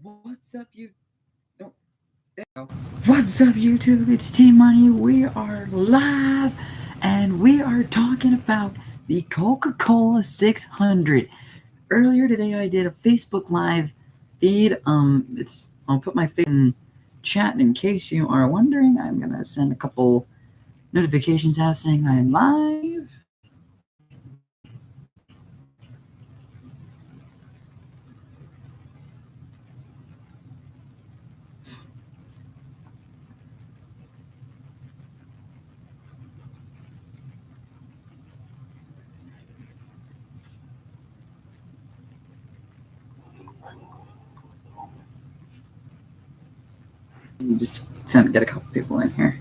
What's up, you? Oh, there we go. What's up, YouTube? It's T Money. We are live, and we are talking about the Coca-Cola 600. Earlier today, I did a Facebook Live feed. I'll put my face in chat in case you are wondering. I'm gonna send a couple notifications out saying I'm live. Just get a couple people in here.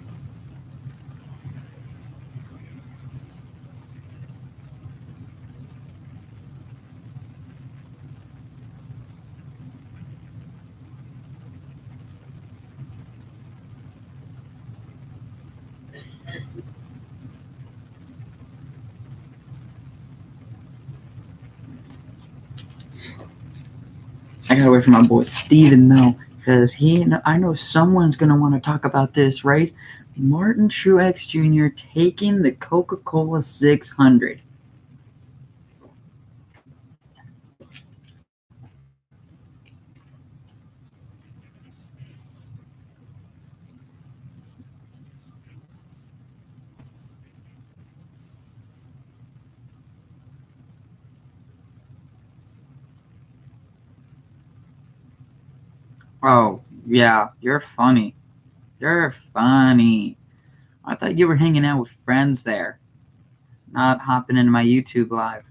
I gotta wait for my boy Steven though, because I know someone's gonna want to talk about this race. Martin Truex Jr. taking the Coca-Cola 600. Oh, yeah, you're funny. You're funny. I thought you were hanging out with friends there, not hopping into my YouTube live.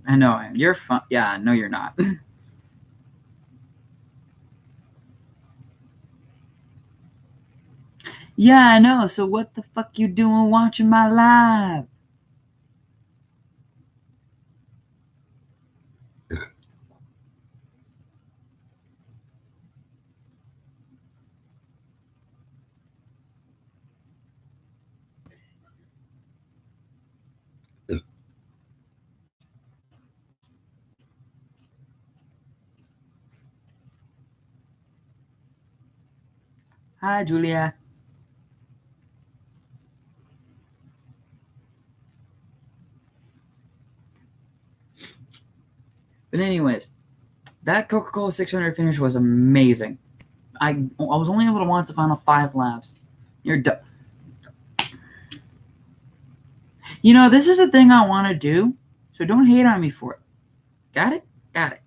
I know, you're fun. Yeah, no, you're not. Yeah, I know. So what the fuck you doing watching my live? Hi, Julia. But anyways, that Coca-Cola 600 finish was amazing. I was only able to watch the final 5 laps. You're done. You know, this is the thing I want to do, so don't hate on me for it. Got it? Got it.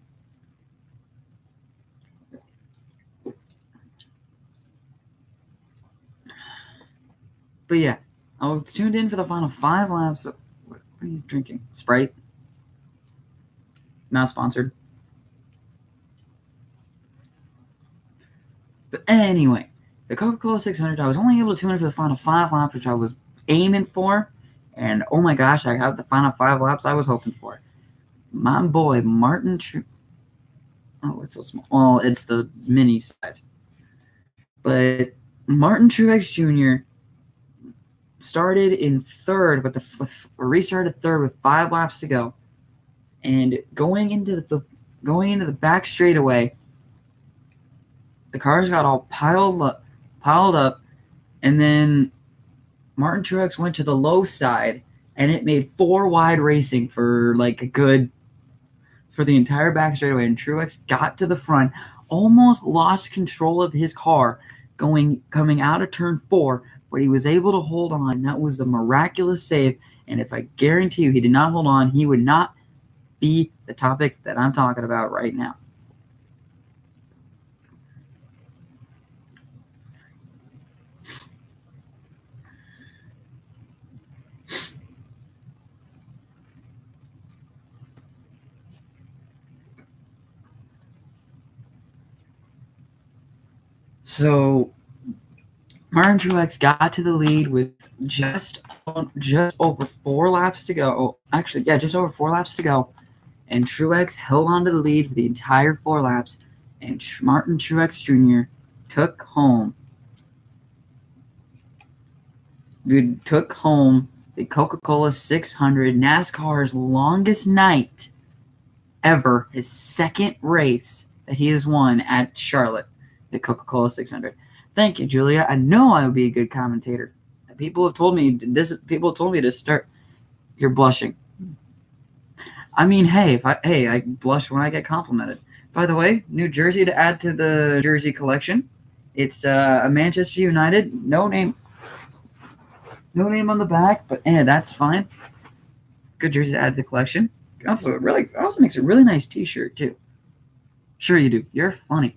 But yeah, I was tuned in for the final 5 laps. What are you drinking? Sprite? Not sponsored. But anyway, the Coca-Cola 600, I was only able to tune in for the final 5 laps, which I was aiming for. And oh my gosh, I got the final 5 laps I was hoping for. My boy, Martin Oh, it's so small. Well, it's the mini size. But Martin Truex Jr. started in third restarted third with 5 laps to go. And going into the back straightaway, the cars got all piled up, and then Martin Truex went to the low side, and it made 4 wide racing for the entire back straightaway. And Truex got to the front, almost lost control of his car coming out of turn 4, but he was able to hold on. That was a miraculous save, and if I guarantee you he did not hold on, he would not be the topic that I'm talking about right now. So Martin Truex got to the lead with just over 4 laps to go. Actually, yeah, just over 4 laps to go. And Truex held on to the lead for the entire 4 laps. And Martin Truex Jr. took home the Coca-Cola 600, NASCAR's longest night ever, his second race that he has won at Charlotte, the Coca-Cola 600. Thank you, Julia. I know I would be a good commentator. People have told me this. People told me to start. You're blushing. I mean, hey, I blush when I get complimented. By the way, new jersey to add to the jersey collection. It's a Manchester United, no name on the back, but that's fine. Good jersey to add to the collection. Also makes a really nice T-shirt too. Sure you do. You're funny.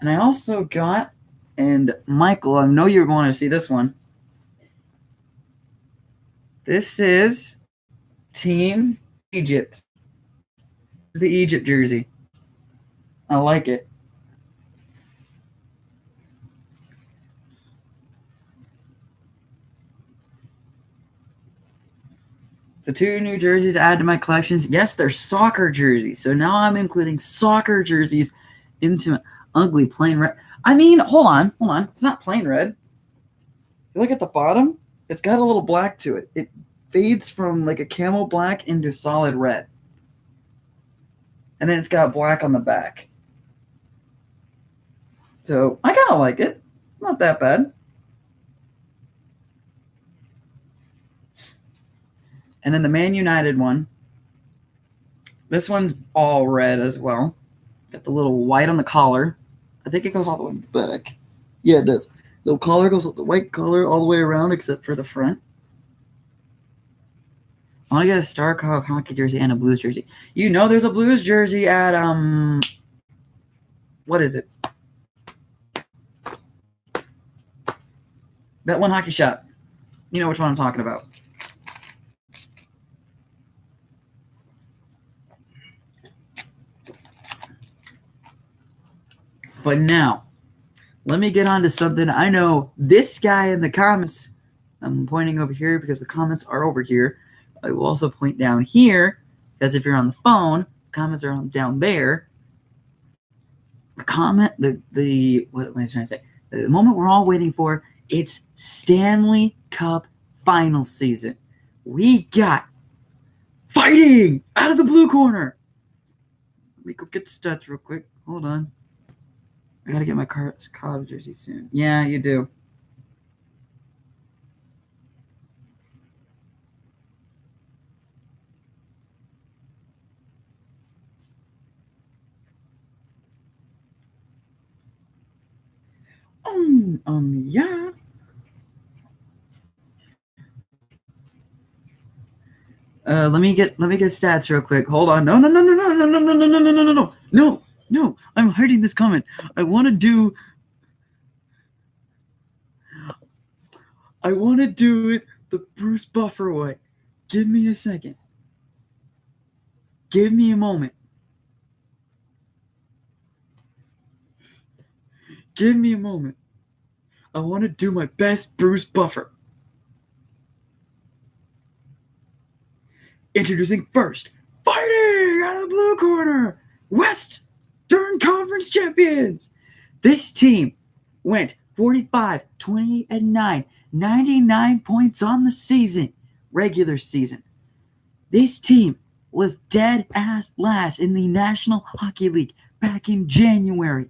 And I also got, and Michael, I know you're going to see this one. This is Team Egypt. This is the Egypt jersey. I like it. So 2 new jerseys to add to my collections. Yes, they're soccer jerseys. So now I'm including soccer jerseys into my ugly plain red. I mean, hold on. It's not plain red. You look at the bottom, it's got a little black to it. It fades from like a camel black into solid red. And then it's got black on the back. So I kind of like it. Not that bad. And then the Man United one. This one's all red as well. Got the little white on the collar. I think it goes all the way back. Yeah, it does. The collar goes with the white collar all the way around except for the front. I want to get a Star hockey jersey and a Blues jersey. You know there's a Blues jersey at, what is it? That one hockey shop. You know which one I'm talking about. But now, let me get on to something. I know this guy in the comments, I'm pointing over here because the comments are over here. I will also point down here, because if you're on the phone, comments are down there. The comment, what am I trying to say? The moment we're all waiting for, it's Stanley Cup final season. We got fighting out of the blue corner. Let me go get the stats real quick. Hold on. I gotta get my Cubs jersey soon. Yeah, you do. Yeah. Let me get stats real quick. Hold on. No. No. I'm hiding this comment. I want to do it the Bruce Buffer way. Give me a second. Give me a moment. Give me a moment. I want to do my best Bruce Buffer. Introducing first, fighting out of the blue corner, Western Conference champions. This team went 45, 28-9, 99 points on the season, regular season. This team was dead ass last in the National Hockey League back in January.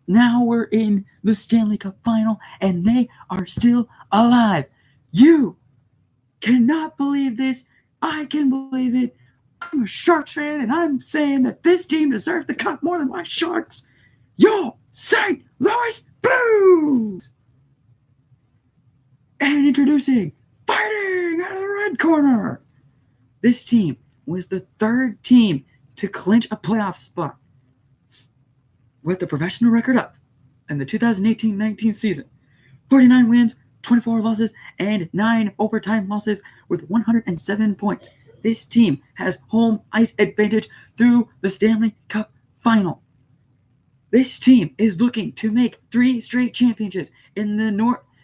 Now we're in the Stanley Cup final, and they are still alive. You cannot believe this. I can believe it. I'm a Sharks fan, and I'm saying that this team deserves the cup more than my Sharks. Yo, St. Louis Blues! And introducing, fighting out of the red corner. This team was the third team to clinch a playoff spot with the professional record up in the 2018-19 season. 49 wins, 24 losses, and 9 overtime losses with 107 points. This team has home ice advantage through the Stanley Cup final. This team is looking to make 3 straight championships in the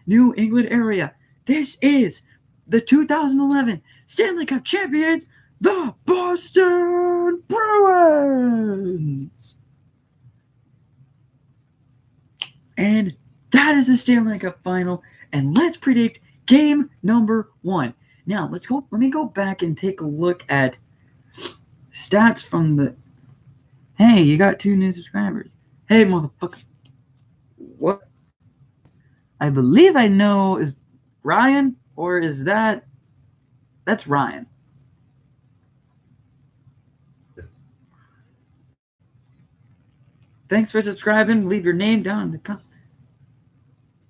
New England area. This is the 2011 Stanley Cup champions, the Boston Bruins. And that is the Stanley Cup final. And let's predict game number 1. Now, let me go back and take a look at stats from the... Hey, you got 2 new subscribers. Hey, motherfucker. What? I believe I know, is Ryan, or is that... That's Ryan. Thanks for subscribing. Leave your name down in the comments.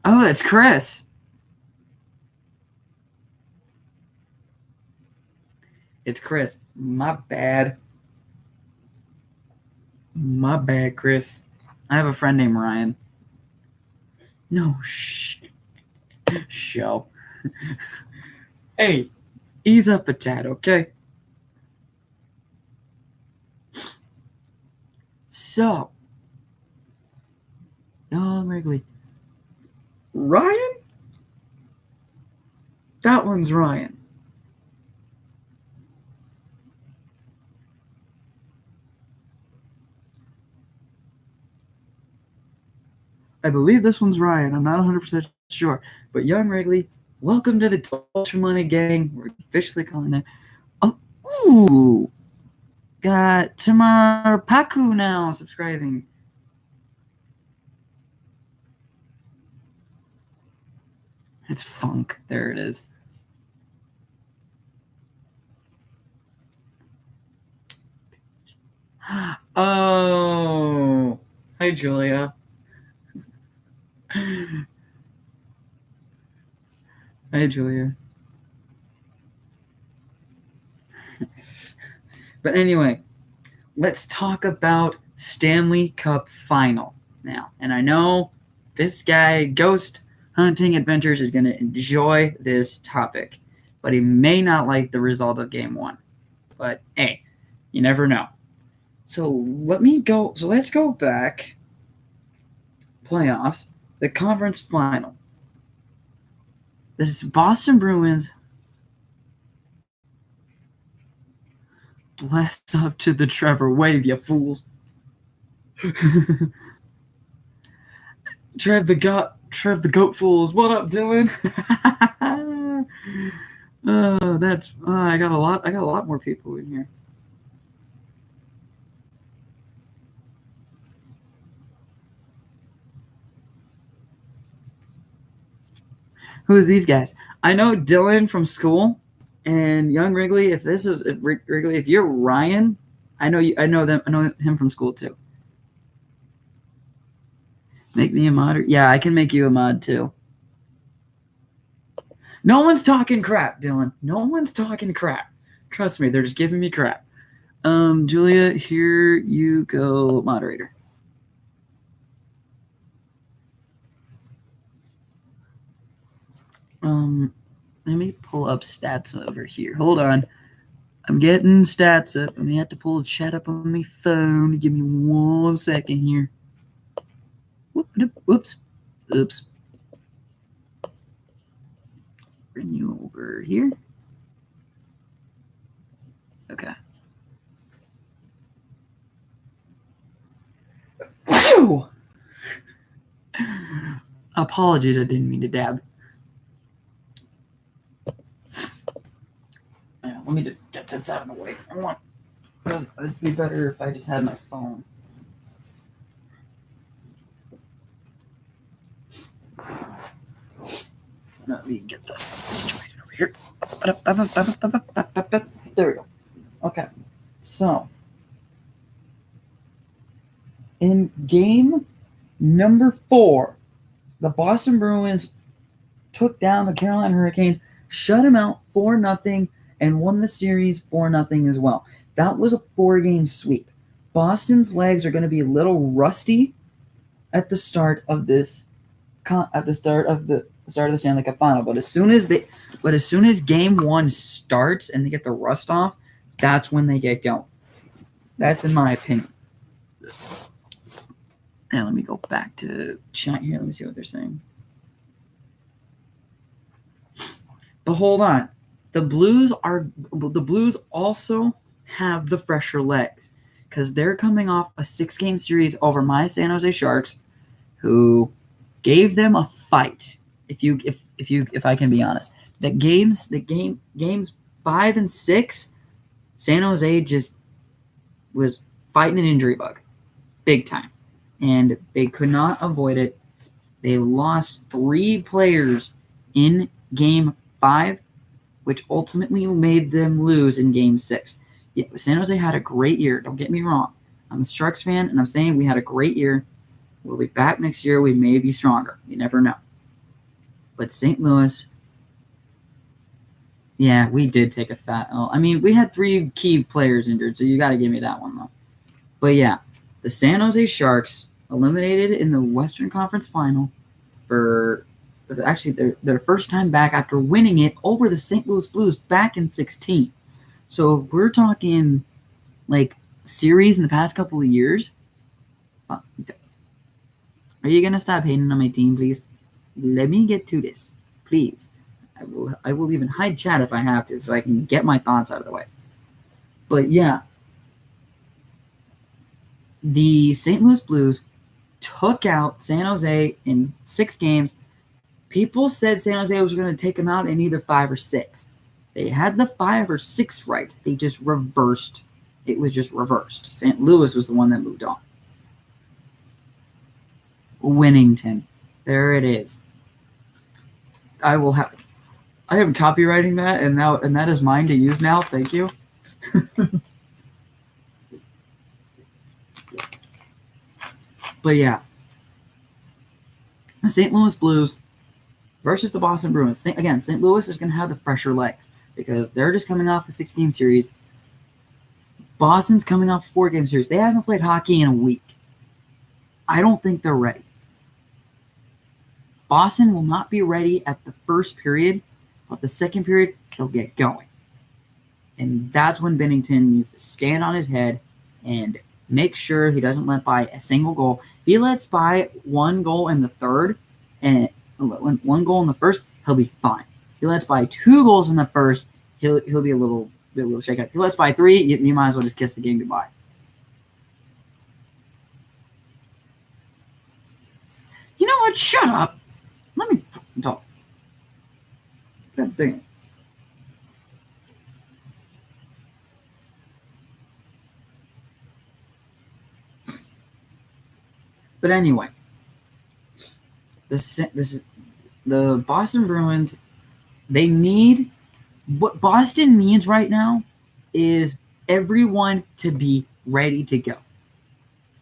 Oh, that's Chris. It's Chris. My bad. My bad, Chris. I have a friend named Ryan. No, show. Hey, ease up a tad, okay? So, Young Wrigley. Ryan? That one's Ryan. I believe this one's Ryan. I'm not 100% sure. But Young Wrigley, welcome to the Ultra Money Gang. We're officially calling it. Oh, ooh. Got Tamar Paku now subscribing. It's Funk. There it is. Oh. Hi, Julia. Hi, Julia. But anyway, let's talk about Stanley Cup Final now. And I know this guy, Ghost Hunting Adventures, is going to enjoy this topic, but he may not like the result of Game 1. But hey, you never know. So let's go back. Playoffs, the conference final. This is Boston Bruins. Bless up to the Trevor wave, you fools. Trev the goat fools. What up, Dylan? I got a lot more people in here. Who's these guys? I know Dylan from school, and Young Wrigley. If you're Ryan, I know him from school too. Make me a mod. Yeah, I can make you a mod too. No one's talking crap, Dylan. No one's talking crap. Trust me, they're just giving me crap. Julia, here you go, moderator. Let me pull up stats over here. Hold on. I'm getting stats up. I'm going to have to pull the chat up on my phone. Give me 1 second here. Whoops. Oops. Bring you over here. Okay. Whew! Apologies, I didn't mean to dab. Let me just get this out of the way. It'd be better if I just had my phone. Let me get this situated over here. There we go. Okay. So, in game number 4, the Boston Bruins took down the Carolina Hurricanes, shut them out 4-0, and won the series 4-0 as well. That was a 4-game sweep. Boston's legs are going to be a little rusty at the start of this, at the start of the Stanley Cup Final. But as soon as Game 1 starts and they get the rust off, that's when they get going. That's in my opinion. And let me go back to chat here. Let me see what they're saying. But hold on. The Blues also have the fresher legs because they're coming off a 6-game series over my San Jose Sharks, who gave them a fight if I can be honest, that games 5 and 6, San Jose just was fighting an injury bug, big time, and they could not avoid it. They lost 3 players in Game 5, which ultimately made them lose in Game 6. Yeah, San Jose had a great year. Don't get me wrong. I'm a Sharks fan, and I'm saying we had a great year. We'll be back next year. We may be stronger. You never know. But St. Louis, yeah, we did take a fat L. I mean, we had 3 key players injured, so you got to give me that one, though. But yeah, the San Jose Sharks eliminated in the Western Conference Final for actually their first time back after winning it over the St. Louis Blues back in 2016. So if we're talking like series in the past couple of years, are you gonna stop hating on my team, please? Let me get to this, please. I will even hide chat if I have to, so I can get my thoughts out of the way. But yeah, the St. Louis Blues took out San Jose in 6 games. People said San Jose was going to take them out in either 5 or 6. They had the 5 or 6 right. They just reversed. It was just reversed. St. Louis was the one that moved on. Winnington. There it is. I am copywriting that, and that is mine to use now. Thank you. But yeah, the St. Louis Blues versus the Boston Bruins. St. Louis is going to have the fresher legs because they're just coming off a 6-game series. Boston's coming off a 4-game series. They haven't played hockey in a week. I don't think they're ready. Boston will not be ready at the first period, but the second period, they'll get going. And that's when Binnington needs to stand on his head and make sure he doesn't let by a single goal. If he lets by 1 goal in the third and 1 goal in the first, he'll be fine. If he lets by 2 goals in the first, he'll be a little shaken up. If he lets by 3, you might as well just kiss the game goodbye. You know what? Shut up. Let me talk. God dang it. But anyway, this is the Boston Bruins. They need what Boston needs right now is everyone to be ready to go.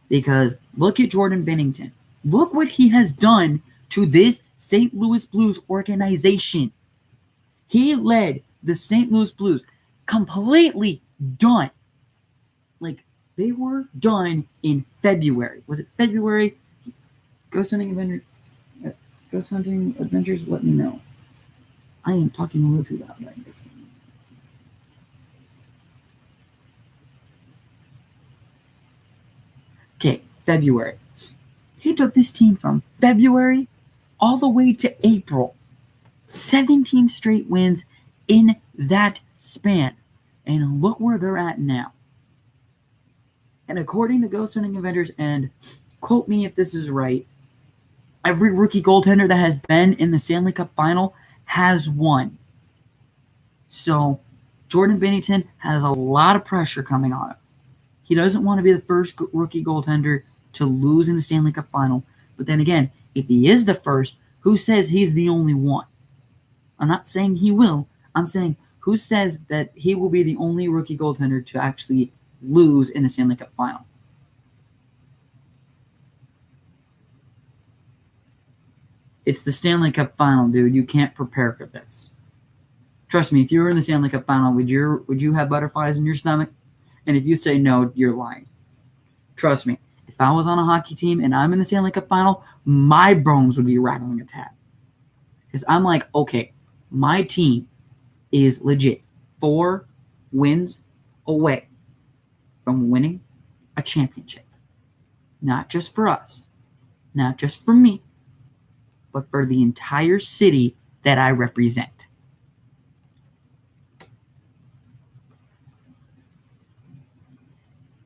Because look at Jordan Binnington. Look what he has done to this St. Louis Blues organization. He led the St. Louis Blues completely done. Like, they were done in February. Was it February? Ghost Hunting Adventures, let me know. I am talking a little too loud like this. Okay, February. He took this team from February all the way to April. 17 straight wins in that span. And look where they're at now. And according to Ghost Hunting Adventures, and quote me if this is right, every rookie goaltender that has been in the Stanley Cup Final has won. So Jordan Binnington has a lot of pressure coming on him. He doesn't want to be the first rookie goaltender to lose in the Stanley Cup Final. But then again, if he is the first, who says he's the only one? I'm not saying he will. I'm saying who says that he will be the only rookie goaltender to actually lose in the Stanley Cup Final? It's the Stanley Cup Final, dude. You can't prepare for this. Trust me, if you were in the Stanley Cup Final, would you have butterflies in your stomach? And if you say no, you're lying. Trust me, if I was on a hockey team and I'm in the Stanley Cup Final, my bones would be rattling a tad. Because I'm like, okay, my team is legit 4 wins away from winning a championship. Not just for us, not just for me, but for the entire city that I represent.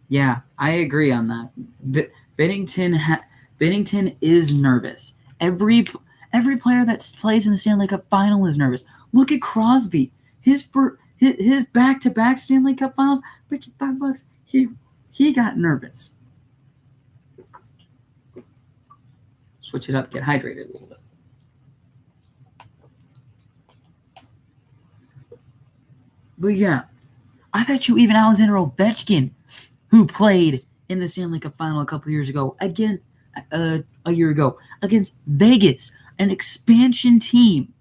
Yeah, I agree on that. Binnington is nervous. Every Every player that plays in the Stanley Cup final is nervous. Look at Crosby. His back-to-back Stanley Cup finals, bet you $5, he got nervous. Switch it up, get hydrated a little bit. But yeah, I bet you even Alexander Ovechkin, who played in the Stanley Cup final a couple years ago, again, a year ago, against Vegas, an expansion team,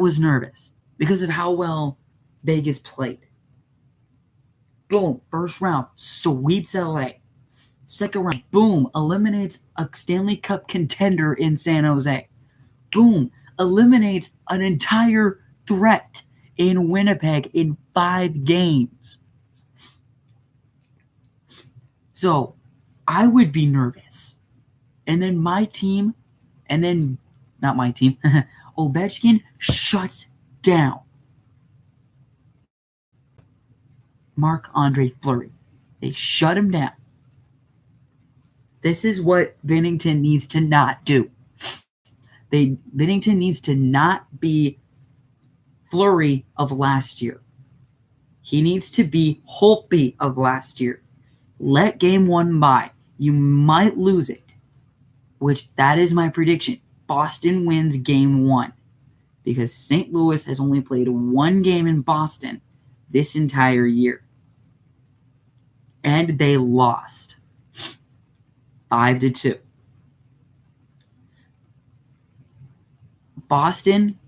was nervous because of how well Vegas played. Boom, first round, sweeps LA. Second round, boom, eliminates a Stanley Cup contender in San Jose. Boom, eliminates an entire threat in Winnipeg in 5 games. So, I would be nervous. And then not my team, Ovechkin shuts down Marc-Andre Fleury. They shut him down. This is what Binnington needs to not do. Binnington needs to not be Fleury of last year. He needs to be Holtby of last year. Let game 1 by. You might lose it, which that is my prediction. Boston wins game 1 because St. Louis has only played 1 game in Boston this entire year. And they lost 5-2. Boston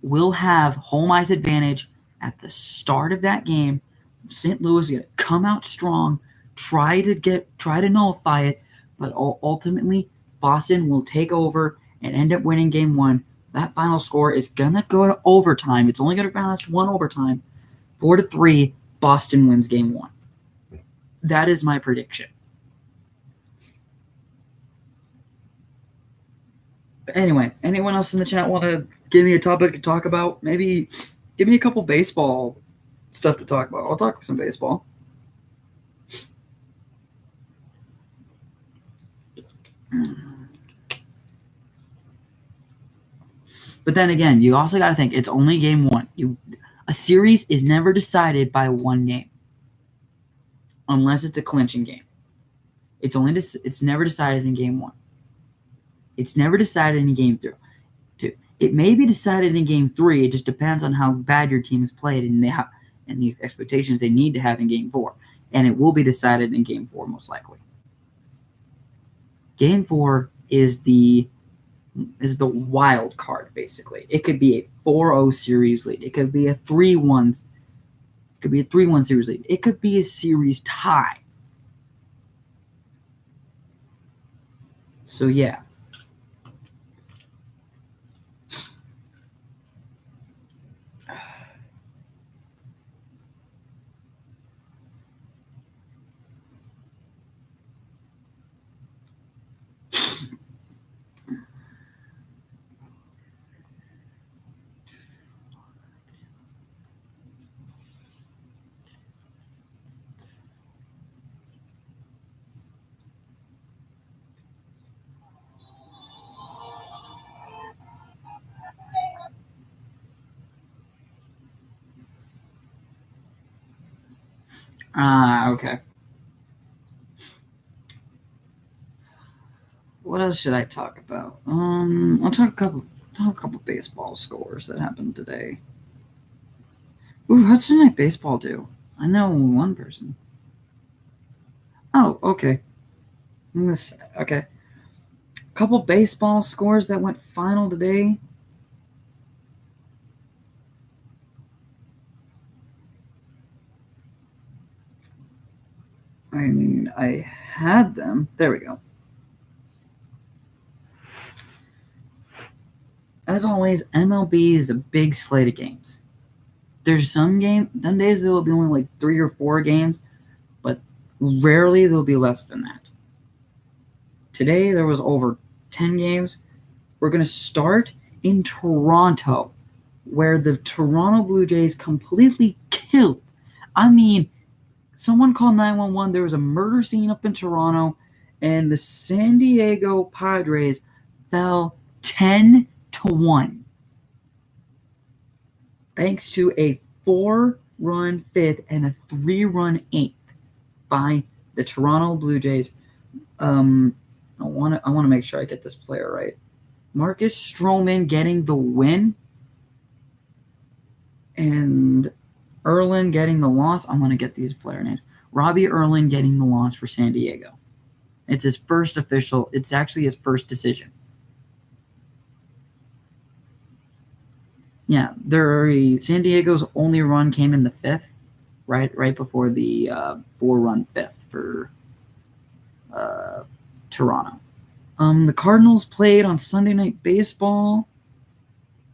will have home ice advantage at the start of that game. St. Louis is going to come out strong, try to nullify it, but ultimately Boston will take over and end up winning game 1. That final score is going to go to overtime. It's only going to last 1 overtime. 4-3, Boston wins game 1. That is my prediction. Anyway, anyone else in the chat want to give me a topic to talk about? Maybe give me a couple baseball stuff to talk about. I'll talk some baseball. But then again, you also got to think it's only game 1. A series is never decided by 1 game, unless it's a clinching game. It's never decided in game 1. It's never decided in game 2. It may be decided in game 3. It just depends on how bad your team has played and the expectations they need to have in game 4. And it will be decided in game 4 most likely. Game 4 is the wild card, basically. It could be a 4-0 series lead. It could be a 3-1. It could be a 3-1 series lead. It could be a series tie. So yeah. Okay. What else should I talk about? I'll talk a couple baseball scores that happened today. Ooh, how's tonight baseball do? I know one person. Oh, okay. Okay. Couple baseball scores that went final today. I mean, I had them. There we go. As always, MLB is a big slate of games. There's some days there will be only like 3 or 4 games, but rarely there'll be less than that. Today there was over 10 games. We're going to start in Toronto, where the Toronto Blue Jays completely killed. I mean, someone called 911. There was a murder scene up in Toronto, and the San Diego Padres fell 10-1. Thanks to a 4-run fifth and a 3-run eighth by the Toronto Blue Jays. I want to make sure I get this player right. Marcus Stroman getting the win, and Erlin getting the loss. I'm going to get these player names. Robbie Erlin getting the loss for San Diego. It's his first official. It's actually his first decision. Yeah, San Diego's only run came in the fifth, right before the 4-run fifth for Toronto. The Cardinals played on Sunday Night Baseball,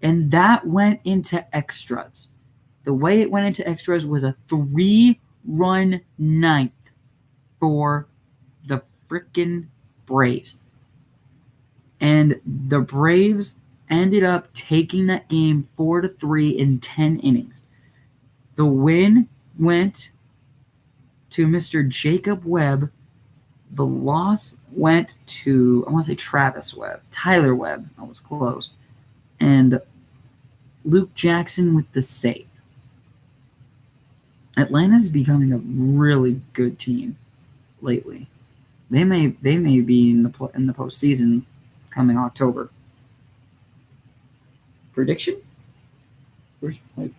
and that went into extras. The way it went into extras was a 3-run ninth for the freaking Braves. And the Braves ended up taking that game 4-3 in 10 innings. The win went to Mr. Jacob Webb. The loss went to, I want to say Travis Webb. Tyler Webb. I was close. And Luke Jackson with the save. Atlanta's becoming a really good team lately. They may be in the postseason coming October. Prediction?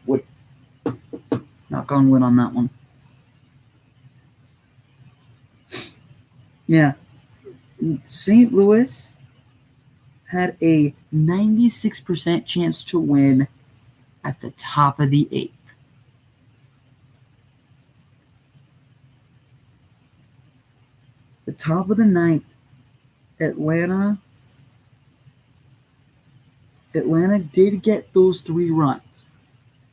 What? Knock on wood on that one. Yeah. St. Louis had a 96% chance to win at the top of the eighth. The top of the ninth, Atlanta did get those 3 runs.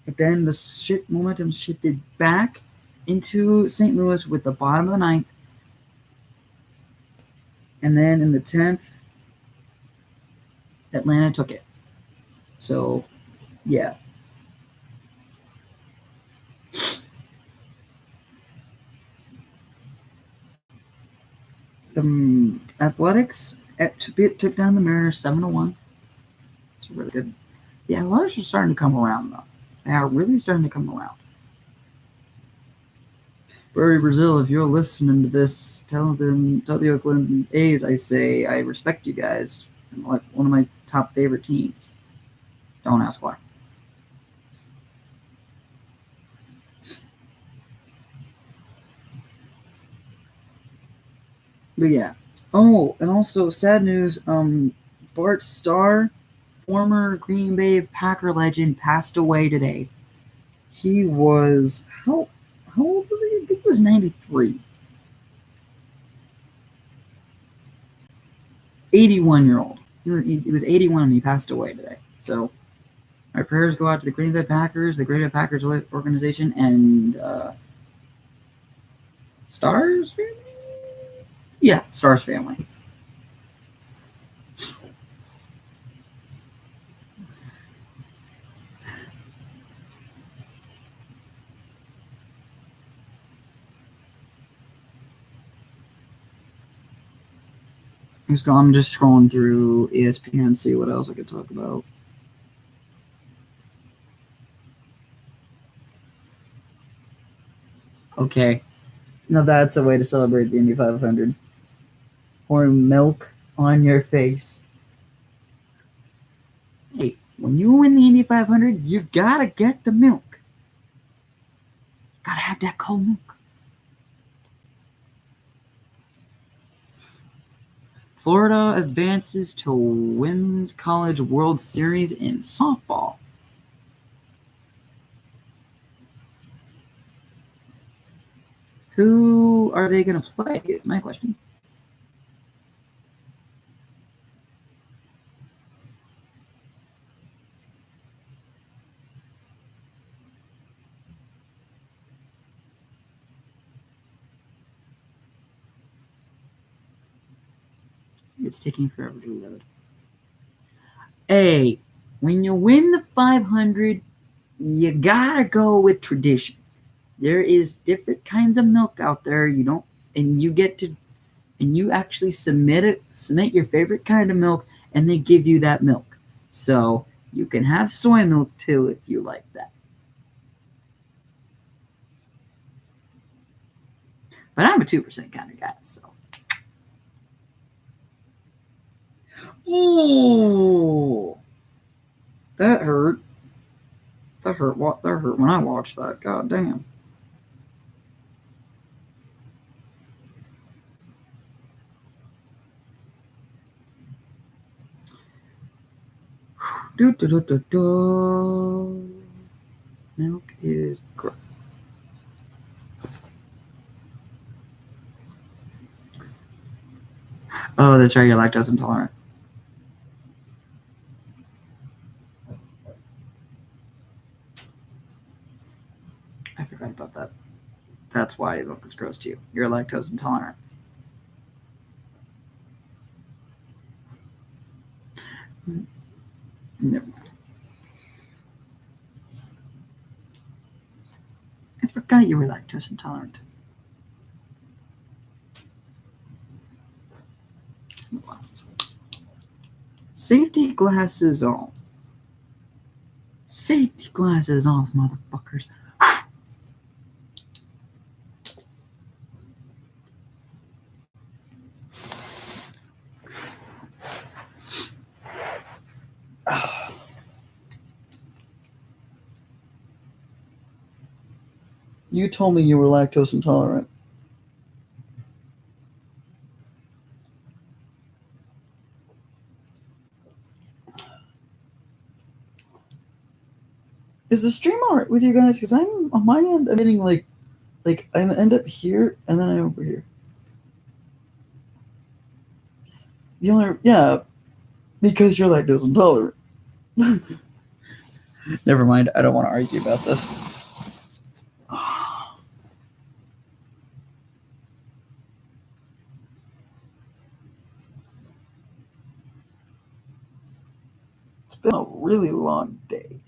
But then the momentum shifted back into St. Louis with the bottom of the ninth. And then in the 10th, Atlanta took it. So, yeah. The Athletics took down the Mariners 7-1. It's really good. The Athletics are starting to come around, though. They are really starting to come around. Barry Brazil, if you're listening to this, tell the Oakland A's I say I respect you guys. One of my top favorite teams. Don't ask why. But yeah. Oh, and also sad news. Bart Starr, former Green Bay Packer legend, passed away today. He was how old was he? I think he was 93. 81-year-old. He was 81 and he passed away today. So our prayers go out to the Green Bay Packers, the Green Bay Packers organization, and Star's family? Yeah, Star's family. I'm just scrolling through ESPN, see what else I could talk about. Okay. Now that's a way to celebrate the Indy 500. Pouring milk on your face. Hey, when you win the Indy 500, you gotta get the milk. Gotta have that cold milk. Florida advances to Women's College World Series in softball. Who are they going to play is my question. It's taking forever to load. Hey, when you win the 500, you gotta go with tradition. There is different kinds of milk out there. You actually submit your favorite kind of milk, and they give you that milk. So you can have soy milk too if you like that. But I'm a 2% kind of guy, so. Ooh, that hurt. That hurt. What? That hurt when I watched that. God damn. Do do do do do. Milk is gross. Oh, that's right. You're lactose intolerant. I forgot about that. That's why milk is gross to you. You're lactose intolerant. Never mind. I forgot you were lactose intolerant. Safety glasses on. Safety glasses off, motherfuckers. You told me you were lactose intolerant. Is the stream alright with you guys? Because I'm on my end. I'm getting like I end up here and then I'm over here. The only because you're lactose intolerant. Never mind. I don't want to argue about this. It's been a really long day.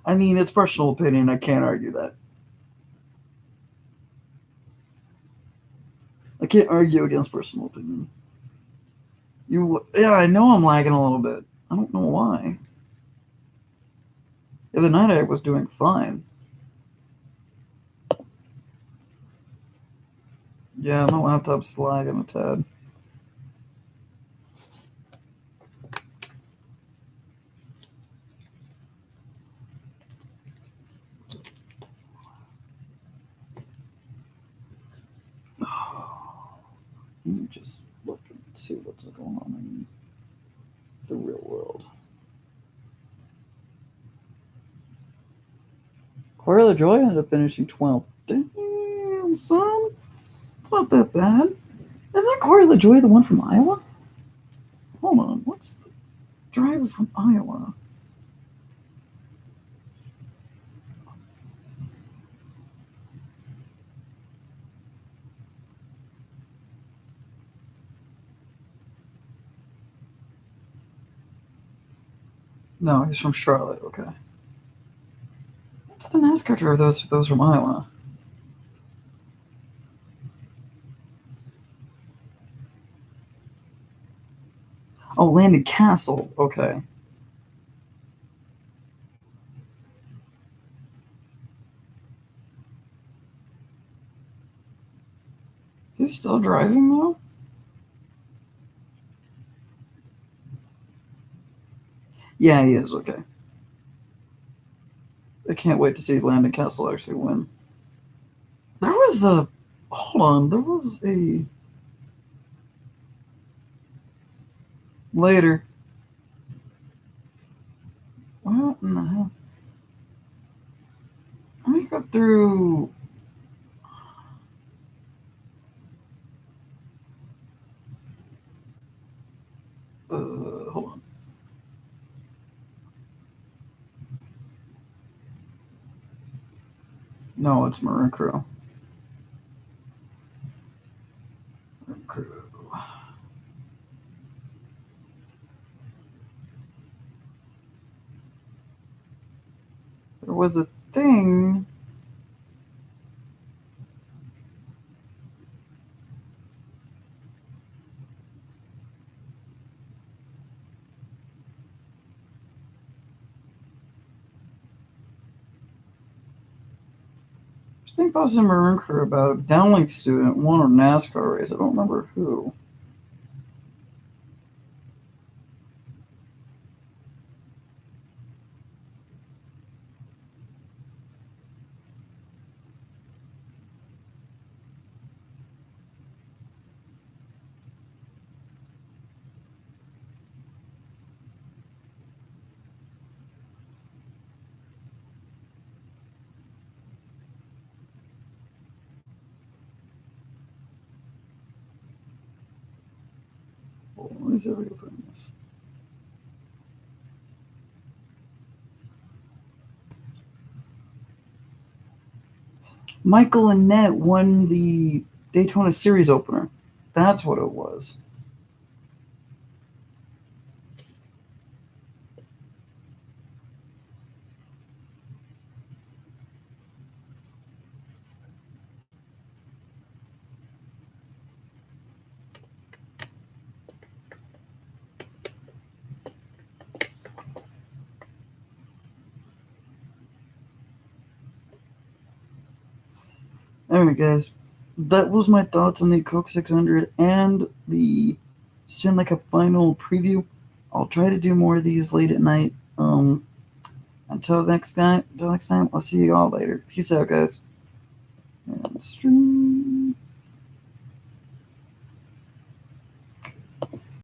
I mean, it's personal opinion. I can't argue that. I can't argue against personal opinion. I know I'm lagging a little bit. I don't know why. The other night I was doing fine. Yeah, my laptop's lagging a tad. Let me just look and see what's going on in the real world. Corey LaJoy ended up finishing 12th. Damn, son. It's not that bad. Isn't Corey LaJoy the one from Iowa? Hold on. What's the driver from Iowa? No, he's from Charlotte. Okay. What's the NASCAR driver? Those from Iowa. Oh, Landon Castle. Okay. Is he still driving though? Yeah, he is. Okay. I can't wait to see Landon Castle actually win. There was a. Hold on. There was a. Later. What in the hell? Let me go through. Hold on. No, it's Maroon Crew. Maroon Crew. There was a thing. I think I was in Maroon Crew about a downlink student won a NASCAR race. I don't remember who. Oh, let me see if we can find this. Michael Annett won the Daytona Series opener. That's what it was. Alright, guys. That was my thoughts on the Coke 600 and the Stand Like a final preview. I'll try to do more of these late at night. Until next time, I'll see you all later. Peace out, guys. And stream.